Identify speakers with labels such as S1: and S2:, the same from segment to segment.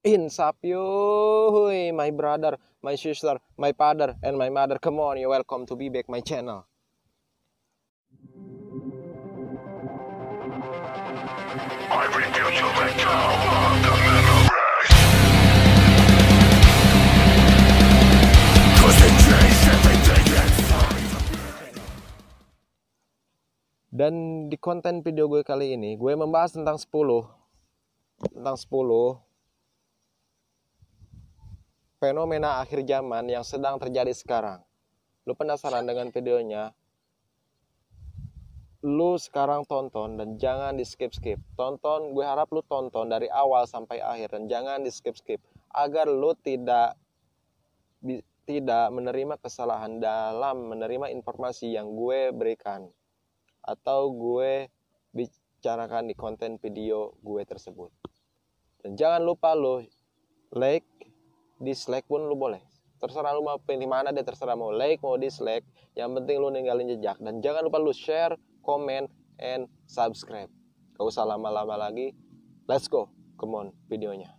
S1: Insap you, my brother, my sister, my father, and my mother. Come on, you're welcome to be back my channel.
S2: I refuse to let go of the memories. 'Cause they chase everything inside.
S1: Dan di konten video gue kali ini, gue membahas tentang 10 fenomena akhir zaman yang sedang terjadi sekarang. Lu penasaran dengan videonya? Lu sekarang tonton dan jangan di skip-skip. Tonton, gue harap lu tonton dari awal sampai akhir dan jangan di skip-skip agar lu tidak menerima kesalahan dalam menerima informasi yang gue berikan atau gue bicarakan di konten video gue tersebut. Dan jangan lupa lu like, dislike pun lu boleh. Terserah lu mau pilih mana deh, terserah mau like, mau dislike. Yang penting lu ninggalin jejak. Dan jangan lupa lu share, comment, and subscribe. Gak usah lama-lama lagi. Let's go. Come on videonya.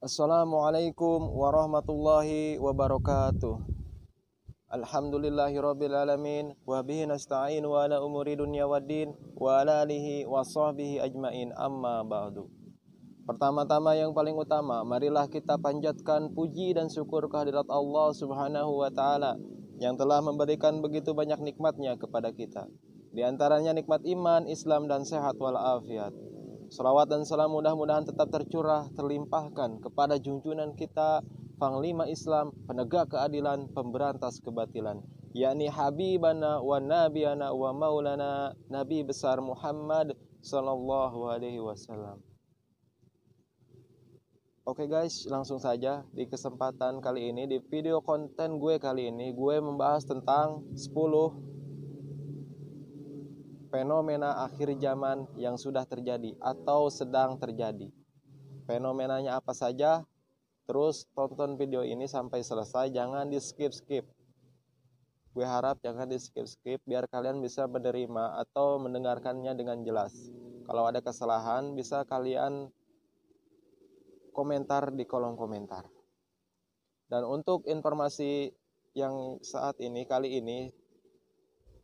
S1: Assalamualaikum warahmatullahi wabarakatuh. Alhamdulillahirabbil alamin wa bihi nasta'in wa ala umuri dunya waddin wa ala alihi wa sahbihi ajmain, amma ba'du. Pertama-tama yang paling utama, marilah kita panjatkan puji dan syukur kehadirat Allah Subhanahu wa taala yang telah memberikan begitu banyak nikmatnya kepada kita. Di antaranya nikmat iman, Islam, dan sehat walafiat. Salawat dan salam mudah-mudahan tetap tercurah, terlimpahkan kepada junjungan kita, Panglima Islam, penegak keadilan, pemberantas kebatilan, yakni Habibana wa Nabiyana wa Maulana Nabi besar Muhammad sallallahu alaihi wasallam. Oke guys, langsung saja di kesempatan kali ini, di video konten gue kali ini, gue membahas tentang 10 fenomena akhir zaman yang sudah terjadi atau sedang terjadi. Fenomenanya apa saja? Terus tonton video ini sampai selesai, jangan di skip-skip. Gue harap jangan di skip-skip biar kalian bisa menerima atau mendengarkannya dengan jelas. Kalau ada kesalahan bisa kalian komentar di kolom komentar. Dan untuk informasi yang saat ini, kali ini,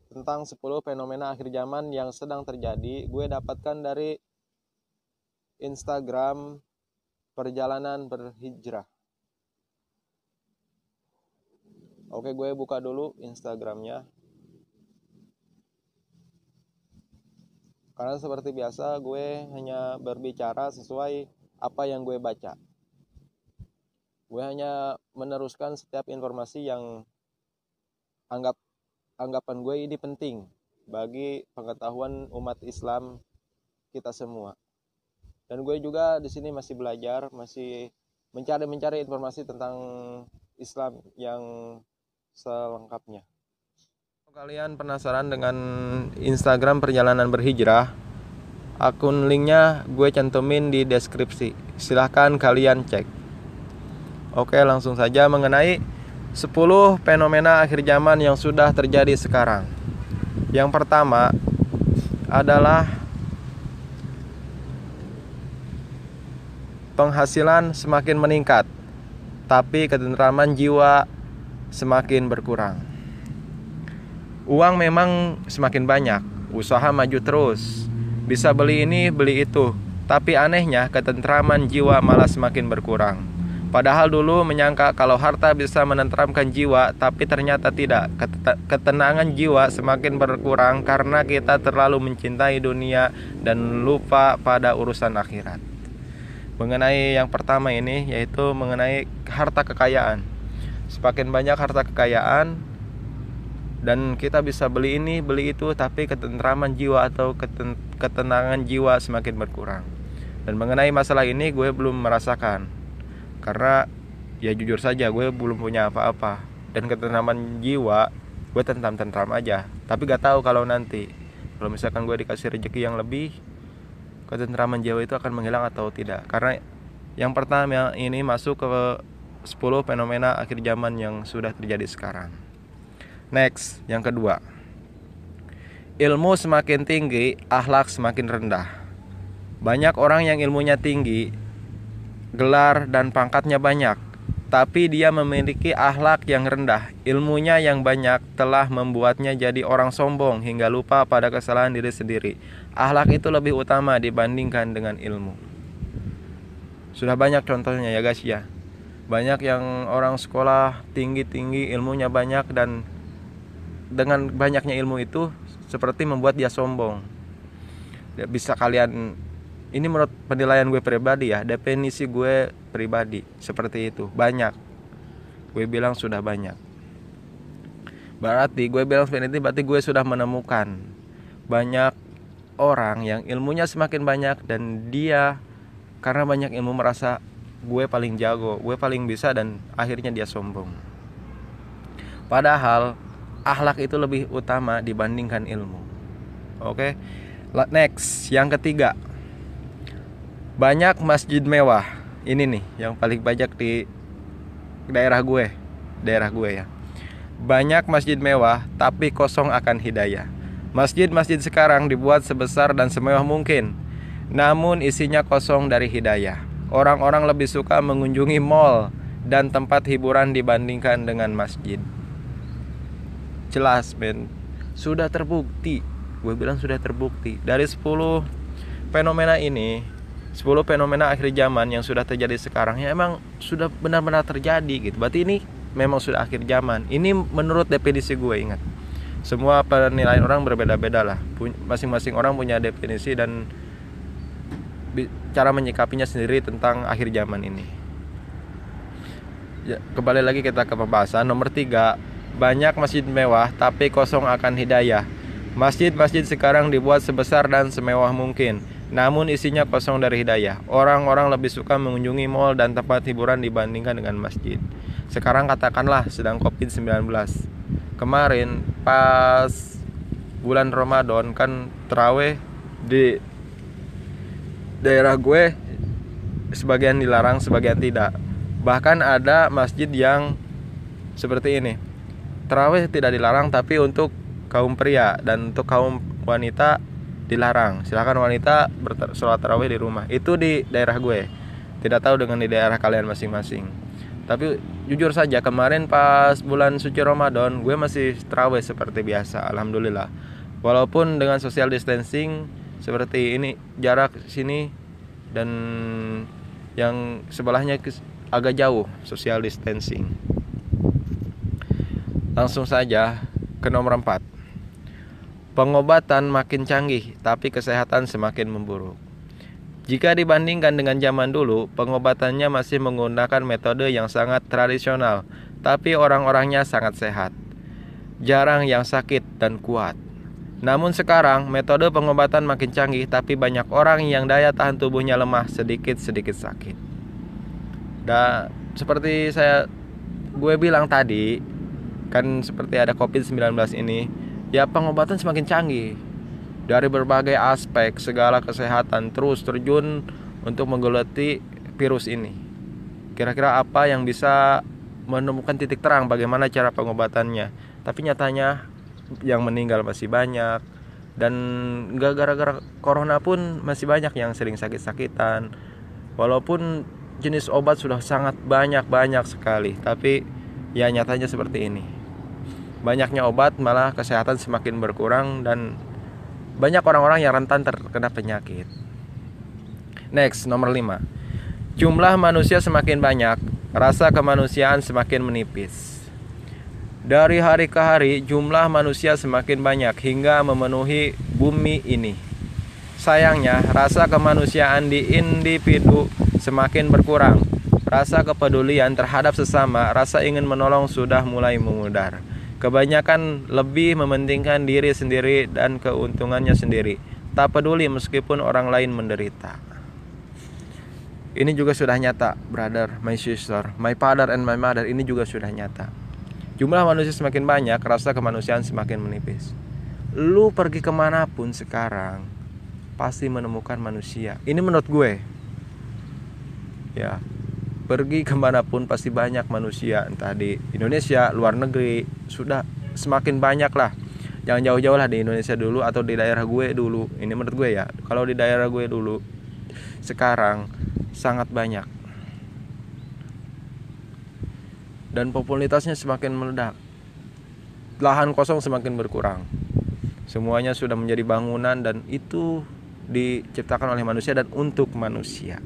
S1: tentang 10 fenomena akhir zaman yang sedang terjadi, gue dapatkan dari Instagram Perjalanan Berhijrah. Oke, gue buka dulu Instagramnya. Karena seperti biasa gue hanya berbicara sesuai apa yang gue baca. Gue hanya meneruskan setiap informasi yang anggapan gue ini penting bagi pengetahuan umat Islam kita semua. Dan gue juga di sini masih belajar, masih mencari informasi tentang Islam yang selengkapnya. Kalau kalian penasaran dengan Instagram Perjalanan Berhijrah, akun linknya gue cantumin di deskripsi. Silahkan kalian cek. Oke, langsung saja mengenai 10 fenomena akhir zaman yang sudah terjadi sekarang. Yang pertama adalah penghasilan semakin meningkat, tapi ketentraman jiwa semakin berkurang. Uang memang semakin banyak, usaha maju terus, bisa beli ini, beli itu, tapi anehnya ketentraman jiwa malah semakin berkurang. Padahal dulu menyangka kalau harta bisa menenteramkan jiwa, tapi ternyata tidak. Ketenangan jiwa semakin berkurang karena kita terlalu mencintai dunia dan lupa pada urusan akhirat. Mengenai yang pertama ini, yaitu mengenai harta kekayaan. Semakin banyak harta kekayaan dan kita bisa beli ini, beli itu, tapi ketentraman jiwa atau ketenangan jiwa semakin berkurang. Dan mengenai masalah ini gue belum merasakan, karena ya jujur saja gue belum punya apa-apa. Dan ketentraman jiwa gue tentram-tentram aja, tapi gak tahu kalau nanti kalau misalkan gue dikasih rezeki yang lebih, ketentraman jiwa itu akan menghilang atau tidak. Karena yang pertama ini masuk ke 10 fenomena akhir zaman yang sudah terjadi sekarang. Next, yang kedua. Ilmu semakin tinggi, akhlak semakin rendah. Banyak orang yang ilmunya tinggi, gelar dan pangkatnya banyak, tapi dia memiliki akhlak yang rendah. Ilmunya yang banyak telah membuatnya jadi orang sombong hingga lupa pada kesalahan diri sendiri. Akhlak itu lebih utama dibandingkan dengan ilmu. Sudah banyak contohnya ya guys ya. Banyak yang orang sekolah tinggi-tinggi, ilmunya banyak, dan dengan banyaknya ilmu itu seperti membuat dia sombong. Bisa kalian, ini menurut penilaian gue pribadi ya, definisi gue pribadi seperti itu. Banyak, gue bilang sudah banyak. Berarti gue bilang seperti itu, berarti gue sudah menemukan banyak orang yang ilmunya semakin banyak, dan dia karena banyak ilmu merasa gue paling jago, gue paling bisa, dan akhirnya dia sombong. Padahal akhlak itu lebih utama dibandingkan ilmu. Oke. Next, yang ketiga. Banyak masjid mewah. Ini nih yang paling banyak di daerah gue ya. Banyak masjid mewah tapi kosong akan hidayah. Masjid-masjid sekarang dibuat sebesar dan semewah mungkin, namun isinya kosong dari hidayah. Orang-orang lebih suka mengunjungi mall dan tempat hiburan dibandingkan dengan masjid. Jelas men, sudah terbukti. Gue bilang sudah terbukti. Dari 10 fenomena ini, 10 fenomena akhir zaman yang sudah terjadi sekarang, ya emang sudah benar-benar terjadi gitu. Berarti ini memang sudah akhir zaman. Ini menurut definisi gue, ingat. Semua penilaian orang berbeda-beda lah. Masing-masing orang punya definisi dan cara menyikapinya sendiri tentang akhir zaman ini. Ya, kembali lagi kita ke pembahasan nomor 3. Banyak masjid mewah tapi kosong akan hidayah. Masjid-masjid sekarang dibuat sebesar dan semewah mungkin, namun isinya kosong dari hidayah. Orang-orang lebih suka mengunjungi mall dan tempat hiburan dibandingkan dengan masjid. Sekarang katakanlah sedang COVID-19. Kemarin pas bulan Ramadan kan tarawih di daerah gue sebagian dilarang, sebagian tidak. Bahkan ada masjid yang seperti ini. Tarawih tidak dilarang, tapi untuk kaum pria dan untuk kaum wanita dilarang. Silakan wanita bersolat tarawih di rumah. Itu di daerah gue. Tidak tahu dengan di daerah kalian masing-masing. Tapi jujur saja kemarin pas bulan suci Ramadan gue masih tarawih seperti biasa, alhamdulillah. Walaupun dengan social distancing seperti ini, jarak sini dan yang sebelahnya agak jauh, social distancing. Langsung saja ke nomor 4. Pengobatan makin canggih, tapi kesehatan semakin memburuk. Jika dibandingkan dengan zaman dulu, pengobatannya masih menggunakan metode yang sangat tradisional, tapi orang-orangnya sangat sehat. Jarang yang sakit dan kuat. Namun sekarang, metode pengobatan makin canggih, tapi banyak orang yang daya tahan tubuhnya lemah, sedikit-sedikit sakit. Dan seperti gue bilang tadi, kan seperti ada COVID-19 ini, ya pengobatan semakin canggih. Dari berbagai aspek segala kesehatan terus terjun untuk menggeluti virus ini. Kira-kira apa yang bisa menemukan titik terang bagaimana cara pengobatannya. Tapi nyatanya yang meninggal masih banyak. Dan gak gara-gara corona pun masih banyak yang sering sakit-sakitan. Walaupun jenis obat sudah sangat banyak sekali, tapi ya nyatanya seperti ini. Banyaknya obat malah kesehatan semakin berkurang dan banyak orang-orang yang rentan terkena penyakit. Next, nomor 5. Jumlah manusia semakin banyak, rasa kemanusiaan semakin menipis. Dari hari ke hari, jumlah manusia semakin banyak hingga memenuhi bumi ini. Sayangnya, rasa kemanusiaan di individu semakin berkurang. Rasa kepedulian terhadap sesama, rasa ingin menolong sudah mulai memudar. Kebanyakan lebih mementingkan diri sendiri dan keuntungannya sendiri. Tak peduli meskipun orang lain menderita. Ini juga sudah nyata, brother, my sister, my father and my mother. Ini juga sudah nyata. Jumlah manusia semakin banyak, rasa kemanusiaan semakin menipis. Lu pergi kemanapun sekarang pasti menemukan manusia. Ini menurut gue. Ya, pergi kemanapun pasti banyak manusia, entah di Indonesia, luar negeri, sudah semakin banyak lah. Jangan jauh-jauh lah, di Indonesia dulu atau di daerah gue dulu. Ini menurut gue ya. Kalau di daerah gue dulu, sekarang sangat banyak. Dan popularitasnya semakin meledak. Lahan kosong semakin berkurang. Semuanya sudah menjadi bangunan dan itu diciptakan oleh manusia dan untuk manusia.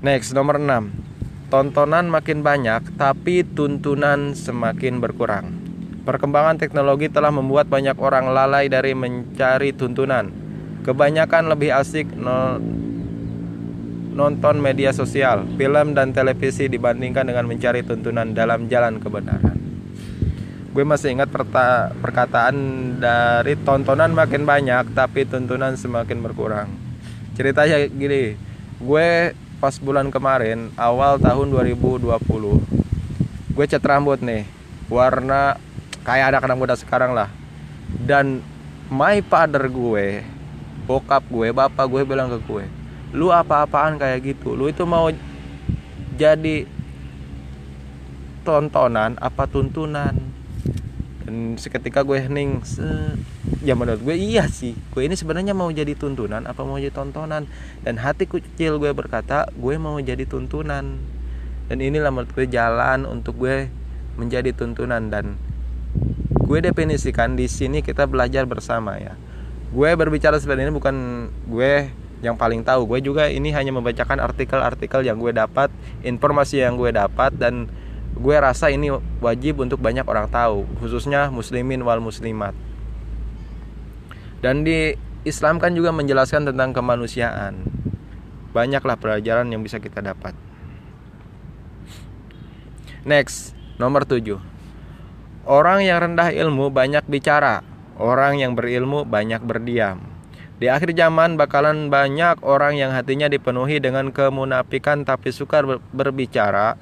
S1: Next, nomor 6. Tontonan makin banyak tapi tuntunan semakin berkurang. Perkembangan teknologi telah membuat banyak orang lalai dari mencari tuntunan. Kebanyakan lebih asik nonton media sosial, film dan televisi dibandingkan dengan mencari tuntunan dalam jalan kebenaran. Gue masih ingat perkataan dari tontonan makin banyak tapi tuntunan semakin berkurang. Ceritanya gini, gue pas bulan kemarin awal tahun 2020, gue cat rambut nih, warna kayak anak muda sekarang lah. Dan my father gue, bokap gue, bapak gue bilang ke gue, lu apa-apaan kayak gitu, lu itu mau jadi tontonan apa tuntunan? Dan seketika gue hening, ya menurut gue iya sih, gue ini sebenarnya mau jadi tuntunan apa mau jadi tontonan. Dan hati kecil gue berkata, gue mau jadi tuntunan. Dan inilah menurut gue jalan untuk gue menjadi tuntunan. Dan gue definisikan di sini kita belajar bersama ya. Gue berbicara seperti ini bukan gue yang paling tahu. Gue juga ini hanya membacakan artikel-artikel yang gue dapat, informasi yang gue dapat, dan gue rasa ini wajib untuk banyak orang tahu, khususnya muslimin wal muslimat. Dan di Islam kan juga menjelaskan tentang kemanusiaan. Banyaklah pelajaran yang bisa kita dapat. Next, nomor 7. Orang yang rendah ilmu banyak bicara, orang yang berilmu banyak berdiam. Di akhir zaman bakalan banyak orang yang hatinya dipenuhi dengan kemunafikan tapi suka berbicara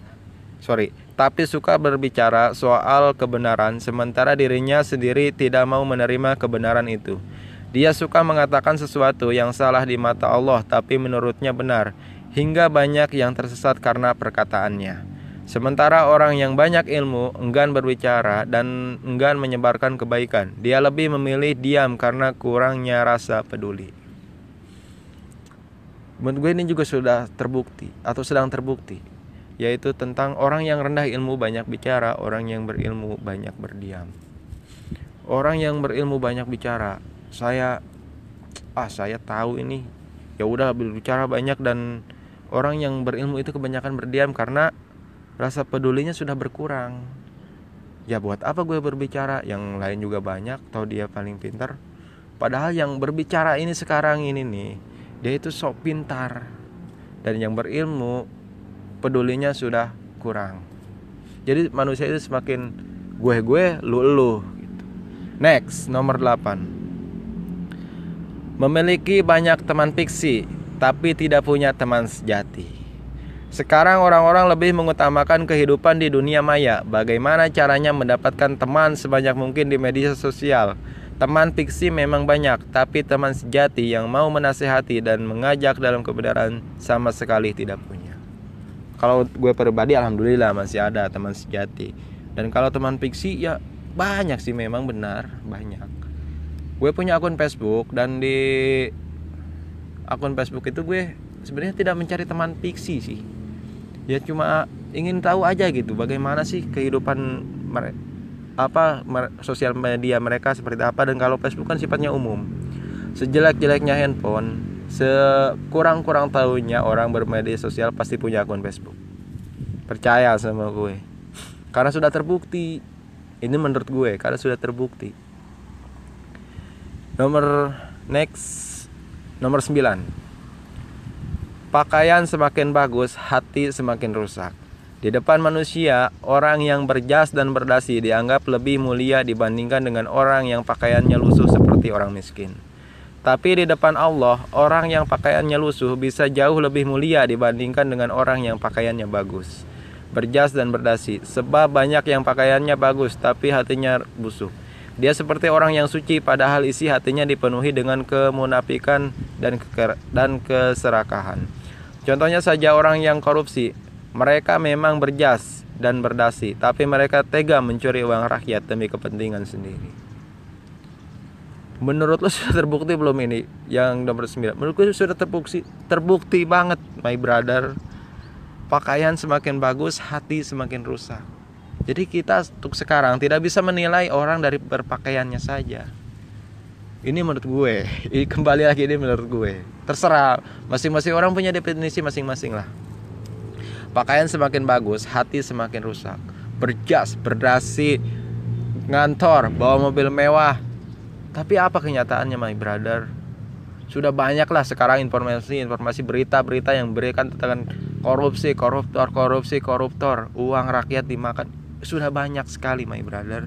S1: soal kebenaran, sementara dirinya sendiri tidak mau menerima kebenaran itu. Dia suka mengatakan sesuatu yang salah di mata Allah tapi menurutnya benar, hingga banyak yang tersesat karena perkataannya. Sementara orang yang banyak ilmu enggan berbicara dan enggan menyebarkan kebaikan. Dia lebih memilih diam karena kurangnya rasa peduli. Menurut gue ini juga sudah terbukti atau sedang terbukti, yaitu tentang orang yang rendah ilmu banyak bicara, orang yang berilmu banyak berdiam. Orang yang berilmu banyak bicara, saya tahu ini, ya udah berbicara banyak. Dan orang yang berilmu itu kebanyakan berdiam karena rasa pedulinya sudah berkurang. Ya buat apa gue berbicara, yang lain juga banyak, tahu dia paling pintar. Padahal yang berbicara ini sekarang ini nih, dia itu sok pintar. Dan yang berilmu pedulinya sudah kurang. Jadi manusia itu semakin gue, lu gitu. Next, nomor 8. Memiliki banyak teman fiksi tapi tidak punya teman sejati. Sekarang orang-orang lebih mengutamakan kehidupan di dunia maya. Bagaimana caranya mendapatkan teman sebanyak mungkin di media sosial? Teman fiksi memang banyak, tapi teman sejati yang mau menasihati dan mengajak dalam kebenaran sama sekali tidak punya. Kalau gue pribadi alhamdulillah masih ada teman sejati. Dan kalau teman fiksi ya banyak sih, memang benar banyak. Gue punya akun Facebook, dan di akun Facebook itu gue sebenarnya tidak mencari teman fiksi sih. Ya cuma ingin tahu aja gitu bagaimana sih kehidupan sosial media mereka seperti apa. Dan kalau Facebook kan sifatnya umum. Sejelek-jeleknya handphone, sekurang-kurang tahunya orang bermedia sosial pasti punya akun Facebook. Percaya sama gue, karena sudah terbukti. Ini menurut gue karena sudah terbukti. Nomor 9. Pakaian semakin bagus, hati semakin rusak. Di depan manusia, orang yang berjas dan berdasi dianggap lebih mulia dibandingkan dengan orang yang pakaiannya lusuh seperti orang miskin. Tapi di depan Allah, orang yang pakaiannya lusuh bisa jauh lebih mulia dibandingkan dengan orang yang pakaiannya bagus, berjas dan berdasi. Sebab banyak yang pakaiannya bagus tapi hatinya busuk. Dia seperti orang yang suci padahal isi hatinya dipenuhi dengan kemunafikan dan keserakahan. Contohnya saja orang yang korupsi. Mereka memang berjas, dan berdasi, tapi mereka tega mencuri uang rakyat demi kepentingan sendiri. Menurut lo sudah terbukti belum ini yang nomor 9? Menurutku sudah terbukti banget, my brother. Pakaian semakin bagus, hati semakin rusak. Jadi kita untuk sekarang tidak bisa menilai orang dari berpakaiannya saja. Ini menurut gue. Kembali lagi, ini menurut gue. Terserah, masing-masing orang punya definisi masing-masing lah. Pakaian semakin bagus, hati semakin rusak. Berjas, berdasi, ngantor, bawa mobil mewah. Tapi apa kenyataannya, my brother? Sudah banyak lah sekarang informasi berita-berita yang berikan tentang koruptor, uang rakyat dimakan. Sudah banyak sekali, my brother.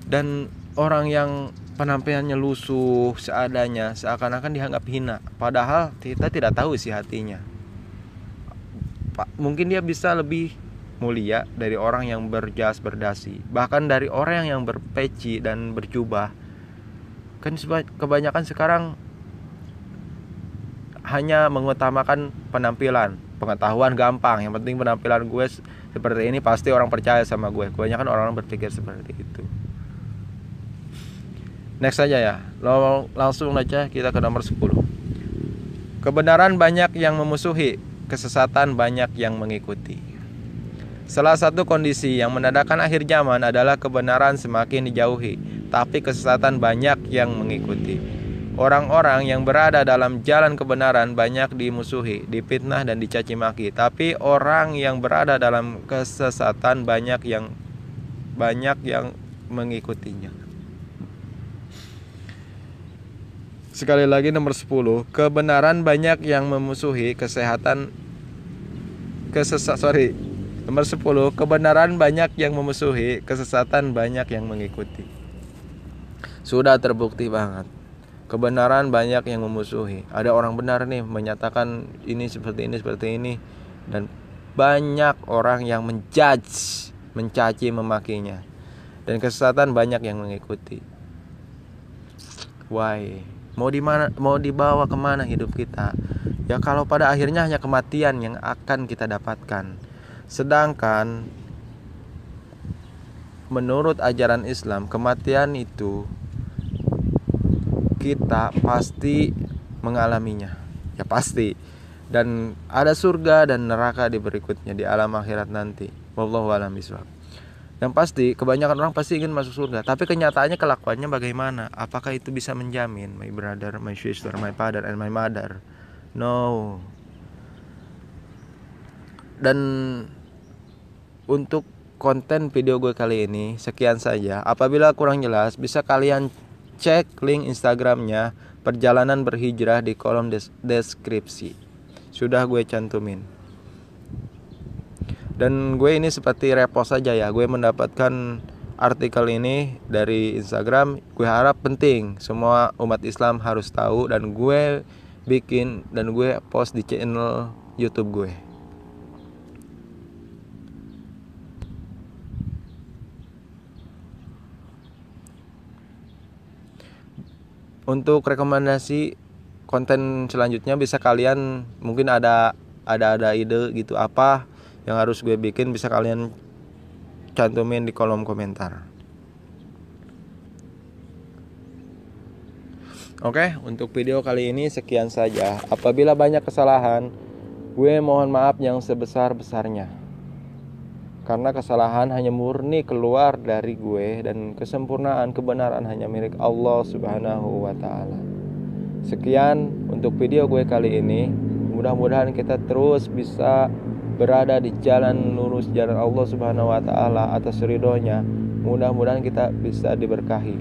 S1: Dan orang yang penampilannya lusuh seadanya, seakan-akan dianggap hina, padahal kita tidak tahu isi hatinya. Mungkin dia bisa lebih mulia dari orang yang berjas berdasi, bahkan dari orang yang berpeci dan berjubah. Kan kebanyakan sekarang hanya mengutamakan penampilan, pengetahuan gampang, yang penting penampilan gue seperti ini pasti orang percaya sama gue. Kebanyakan orang berpikir seperti itu. Next saja ya, langsung aja kita ke nomor 10. Kebenaran banyak yang memusuhi, kesesatan banyak yang mengikuti. Salah satu kondisi yang menandakan akhir zaman adalah kebenaran semakin dijauhi, tapi kesesatan banyak yang mengikuti. Orang-orang yang berada dalam jalan kebenaran banyak dimusuhi, difitnah dan dicaci maki, tapi orang yang berada dalam kesesatan banyak yang mengikutinya. Sekali lagi nomor 10, kebenaran banyak yang memusuhi, Nomor 10, kebenaran banyak yang memusuhi, kesesatan banyak yang mengikuti. Sudah terbukti banget. Kebenaran banyak yang memusuhi. Ada orang benar nih menyatakan ini seperti ini, dan banyak orang yang mencaci memakinya. Dan kesesatan banyak yang mengikuti. Why? Mau dibawa kemana hidup kita? Ya kalau pada akhirnya hanya kematian yang akan kita dapatkan. Sedangkan menurut ajaran Islam, kematian itu kita pasti mengalaminya. Ya pasti. Dan ada surga dan neraka di berikutnya, di alam akhirat nanti. Wallahu a'lam bishawab. Yang pasti kebanyakan orang pasti ingin masuk surga, tapi kenyataannya, kelakuannya bagaimana? Apakah itu bisa menjamin, my brother, my sister, my father and my mother? No. Dan untuk konten video gue kali ini sekian saja. Apabila kurang jelas, bisa kalian cek link Instagramnya Perjalanan Berhijrah di kolom deskripsi. Sudah gue cantumin. Dan gue ini seperti repost saja ya. Gue mendapatkan artikel ini dari Instagram. Gue harap penting, semua umat Islam harus tahu. Dan gue bikin dan gue post di channel YouTube gue. Untuk rekomendasi konten selanjutnya bisa kalian mungkin ada ide gitu apa yang harus gue bikin, bisa kalian cantumin di kolom komentar. Oke, untuk video kali ini sekian saja. Apabila banyak kesalahan, gue mohon maaf yang sebesar-besarnya. Karena kesalahan hanya murni keluar dari gue, dan kesempurnaan kebenaran hanya milik Allah Subhanahu wa ta'ala. Sekian untuk video gue kali ini. Mudah-mudahan kita terus bisa berada di jalan lurus, jalan Allah Subhanahu wa ta'ala atas ridhonya. Mudah-mudahan kita bisa diberkahi.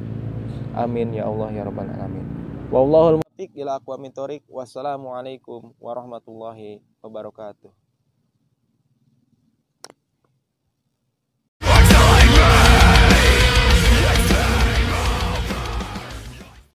S1: Amin ya Allah ya rabbal alamin. Wallahul muwaffiq ila aqwamit thoriq. Wassalamualaikum warahmatullahi wabarakatuh.